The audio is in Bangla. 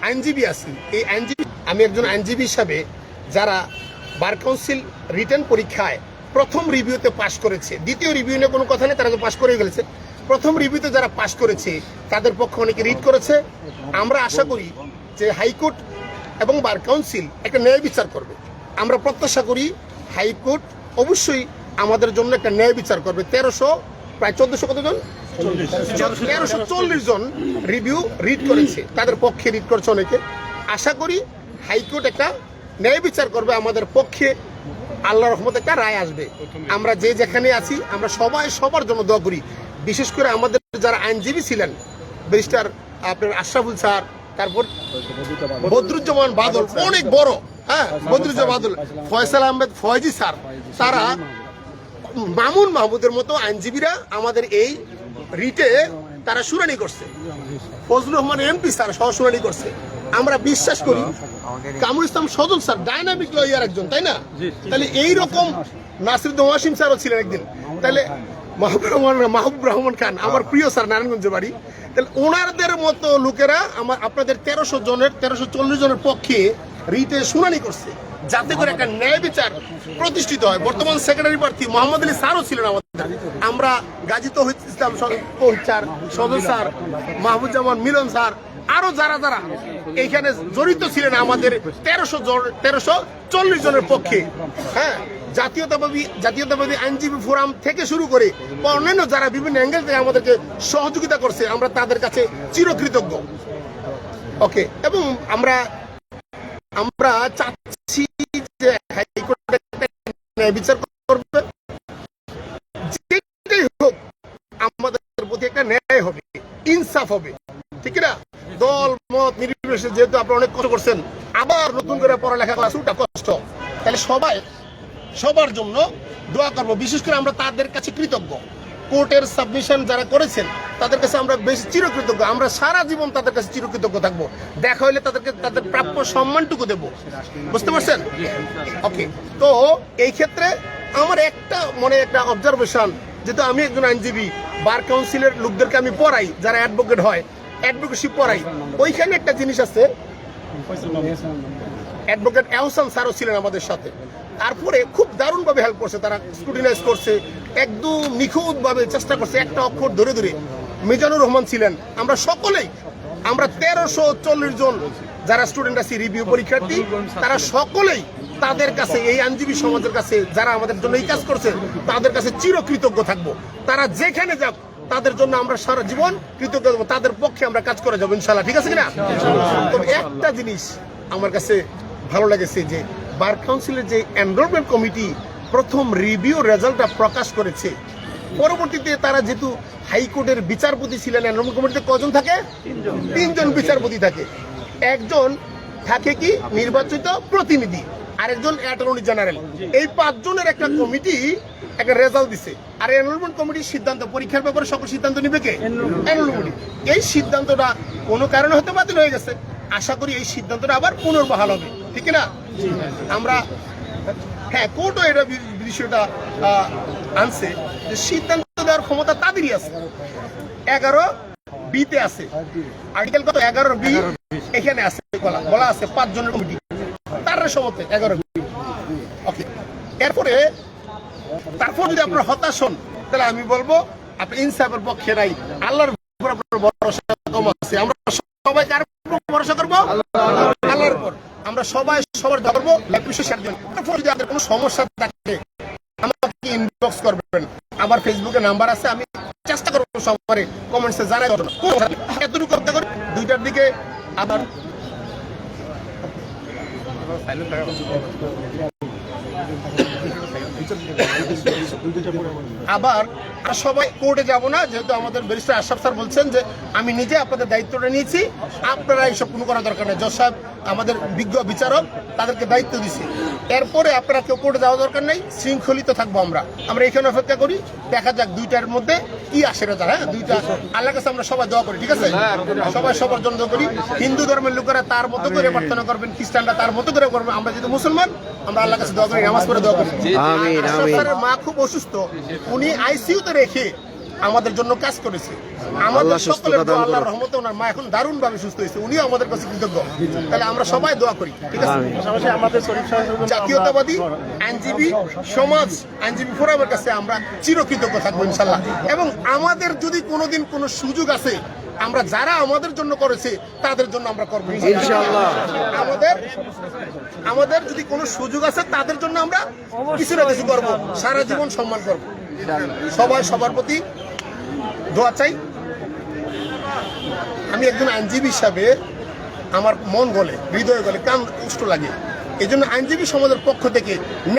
আইনজীবী আছি, এই আইনজীবী আমি একজন আইনজীবী হিসাবে যারা বার কাউন্সিল রিটেন পরীক্ষায় প্রথম রিভিউতে পাশ করেছে, দ্বিতীয় রিভিউ নিয়ে কোনো কথা নেই, তারা তো পাশ করে গেছে, প্রথম রিভিউতে যারা পাশ করেছে তাদের পক্ষে অনেকে রিট করেছে। আমরা আশা করি যে হাইকোর্ট এবং বার কাউন্সিল একটা ন্যায় বিচার করবে। আমরা প্রত্যাশা করি হাইকোর্ট অবশ্যই আমাদের জন্য একটা ন্যায় বিচার করবে। প্রায় 1400 কতজন 1340 জন রিভিউ রিড করেছে, তাদের পক্ষে রিড করেছে অনেকে। আশা করি হাইকোর্ট একটা ন্যায় বিচার করবে আমাদের পক্ষে, আল্লাহর রহমতে একটা রায় আসবে। আমরা যে যেখানে আছি আমরা সবাই সবার জন্য দোয়া করি। বিশেষ করে আমাদের যারা আইনজীবী ছিলেন, ব্যারিস্টার আপনার আশরাফুল স্যার, তারপর বদরুজ্জামান বাদল, অনেক বড়, হ্যাঁ বদরুজ্জামান বাদল, ফয়সাল আহমেদ ফয়জি স্যার, তারা মামুন মাহমুদের মতো আইনজীবীরা আমাদের এই রিটে তারা শুনানি করছে। ফজলুর রহমান এমপি স্যার সহ শুনানি করছে। আমরা বিশ্বাস করি কামরুল ইসলাম সজল স্যার ডাইনামিক লয়ার একজন, তাই না? তাহলে এইরকম নাসিরুদ্দিন ওয়াসিম স্যারও ছিলেন একদিন। তাহলে মাহবুব রহমান খান আমার প্রিয় স্যার, নারায়ণগঞ্জ বাড়ি। তাহলে ওনাদের মতো লোকেরা আপনাদের 1340 জনের পক্ষে রিটে শুনানি করছে, যাতে করে একটা ন্যায় বিচার প্রতিষ্ঠিত হয়। বর্তমান সেক্রেটারি প্রার্থী মোহাম্মদ আলী স্যারও ছিলেন আমাদের। আমরা গাজী তৌহিদ ইসলাম স্যার, সদর স্যার, মাহবুজ্জামান মিলন স্যার, আরো যারা যারা এইখানে জড়িত ছিলেন আমাদের 1340 জনের পক্ষে, হ্যাঁ জাতীয়তাবাদী আইনজীবী ফোরাম থেকে শুরু করে অন্যান্য যারা বিভিন্ন অ্যাঙ্গেল থেকে আমাদেরকে সহযোগিতা করছে, আমরা তাদের কাছে চিরকৃতজ্ঞ। ওকে, এবং আমরা চাচ্ছি যে হাইকোর্ট বিচার করবে, যেটাই হোক আমাদের প্রতি একটা ন্যায় হবে, ইনসাফ হবে, ঠিক না? দল মত নির্বিশেষে, যেহেতু আপনারা অনেক কষ্ট করছেন, আবার নতুন করে পড়ালেখা করা শুরুটা কষ্ট, তাহলে সবার জন্য দোয়া করবো। বিশেষ করে আমরা তাদের কাছে কৃতজ্ঞ, কোর্টের সাবমিশন যারা করেছেন তাদের কাছে আমরা বেশি চিরকৃতজ্ঞ। আমরা সারা জীবন তাদের কাছে চিরকৃতজ্ঞ থাকবো। দেখা হইলে তাদের প্রাপ্য সম্মানটুকু দেবো, বুঝতে পারছেন? ওকে, তো এই ক্ষেত্রে আমার একটা অবজারভেশন, যেহেতু আমি একজন আইনজীবী, বার কাউন্সিলের লোকদেরকে আমি পড়াই, যারা অ্যাডভোকেট হয়, অ্যাডভোকেসি পড়াই, ওইখানে একটা জিনিস আছে, অ্যাডভোকেট এহসান স্যারও ছিলেন আমাদের সাথে। তারপরে খুব দারুণভাবে হেল্প করছে, তারা স্ক্রুটিনাইজ করছে, একদম নিখুঁতভাবে চেষ্টা করছে, একটা অক্ষর ধরে ধরে। মিজানুর রহমান ছিলেন। আমরা সকলেই, আমরা 1340 জন যারা স্টুডেন্ট আছি, রিভিউ পরীক্ষার্থী, তারা সকলেই তাদের কাছে, এই আইনজীবী সমাজের কাছে যারা আমাদের জন্য এই কাজ করছে, তাদের কাছে চিরকৃতজ্ঞ থাকবো। তারা যেখানে যাক তাদের জন্য আমরা সারা জীবন কৃতজ্ঞ থাকবো, তাদের পক্ষে আমরা কাজ করে যাবো ইনশাল্লাহ, ঠিক আছে কিনা? তবে একটা জিনিস আমার কাছে ভালো লেগেছে, যে বার কাউন্সিলের যে এনরোলমেন্ট কমিটি প্রথম রিভিউ রেজাল্টটা প্রকাশ করেছে, পরবর্তীতে তারা যেহেতু হাইকোর্টের বিচারপতি ছিলেন, এনরোলমেন্ট কমিটিতে কজন থাকে? 3 জন বিচারপতি থাকে। একজন থাকে কি নির্বাচিত প্রতিনিধি, আরেকজন অ্যাটর্নি জেনারেল। এই 5 জনের একটা কমিটি একটা রেজাল্ট দিছে। আর এনরোলমেন্ট কমিটির সিদ্ধান্ত, পরীক্ষার ব্যাপারে সকল সিদ্ধান্ত নিবে কে? Enrolment committee. এই সিদ্ধান্তটা কোনো কারণে হয়তো বাতিল হয়ে গেছে, আশা করি এই সিদ্ধান্তটা আবার পুনর্বহাল হবে, ঠিক না? আমরা কোর্টও এটা বিষয়টা আনছে যে সিদ্ধান্ত দেওয়ার ক্ষমতা তাদেরই আছে। 11B-তে আছে, আর্টিকেল কত 11B এখানে আছে, বলা আছে 5 জনের কমিটি, তার সমতে 11B। ওকে, তারপর যদি আপনার হতাশ হন, তাহলে আমি বলবো আপনি ইনসাফের পক্ষে নাই, আল্লাহর উপর আপনার ভরসা কম আছে। আমরা সবাই কার উপর ভরসা করবো? আল্লাহর উপর। আমরা সবাই সবার দোয়া করবো। যদি আপনাদের কোনো সমস্যা থাকে আমাকে ইনবক্স করবেন, আমার ফেসবুকে নাম্বার আছে, আমি চেষ্টা করবো সবারে কমেন্টসে জানাই। এতটুকু করতে করি 2টার দিকে আবার সবাই কোর্টে যাব না, যেহেতু আমাদের ব্যারিস্টার আশরাফ স্যার বলছেন যে আমি নিজে আপনাদের দায়িত্বটা নিয়েছি, আপনারা এইসব কোনো করার দরকার নেই। জজ সাহেব আমাদের বিজ্ঞ বিচারক, তাদেরকে দায়িত্ব দিছি। এরপরে আপনারা কেউ কোর্টে যাওয়া দরকার নেই, শৃঙ্খলিত থাকবো। আমরা এখানে অপেক্ষা করি, দেখা যাক 2টার মধ্যে কি আসে রেজাল্ট। হ্যাঁ, 2টা আল্লাহর কাছে আমরা সবাই দোয়া করি, ঠিক আছে? সবাই সবার জন্য দোয়া করি। হিন্দু ধর্মের লোকেরা তার মতো করে প্রার্থনা করবেন, খ্রিস্টানরা তার মতো করে করবেন। আমরা যেহেতু মুসলমান, আমরা আল্লাহর কাছে দোয়া করি, নামাজ পড়ে দোয়া করি। আশরাফ স্যারের মা খুব অসুস্থ, উনি আইসিইউতে রেখে আমাদের জন্য কাজ করেছে। আমাদের সকলের দোয়া, আল্লাহর রহমতে ওনার মা এখন দারুণ ভাবে সুস্থ হয়েছে, উনিও আমাদের কাছে কৃতজ্ঞ। তাহলে আমরা সবাই দোয়া করি, ঠিক আছে? পাশাপাশি আমাদের জাতীয়তাবাদী আইনজীবী সমাজ, আইনজীবী ফোরামের কাছে আমরা চিরকৃতজ্ঞ থাকবো ইনশাল্লাহ। এবং আমাদের যদি কোনোদিন কোনো সুযোগ আছে, আমরা যারা আমাদের জন্য করেছে তাদের জন্য আমরা করবো ইনশাআল্লাহ। আমাদের যদি কোনো সুযোগ আছে তাদের জন্য আমরা কিছু না কিছু করবো, সারা জীবন সম্মান করবো। সবাই সবার প্রতি দোয়া চাই। আমি একজন আইনজীবী হিসাবে আমার মন গলে, হৃদয় গলে, কান কষ্ট লাগে। এই জন্য আইনজীবী সমাজের পক্ষ থেকে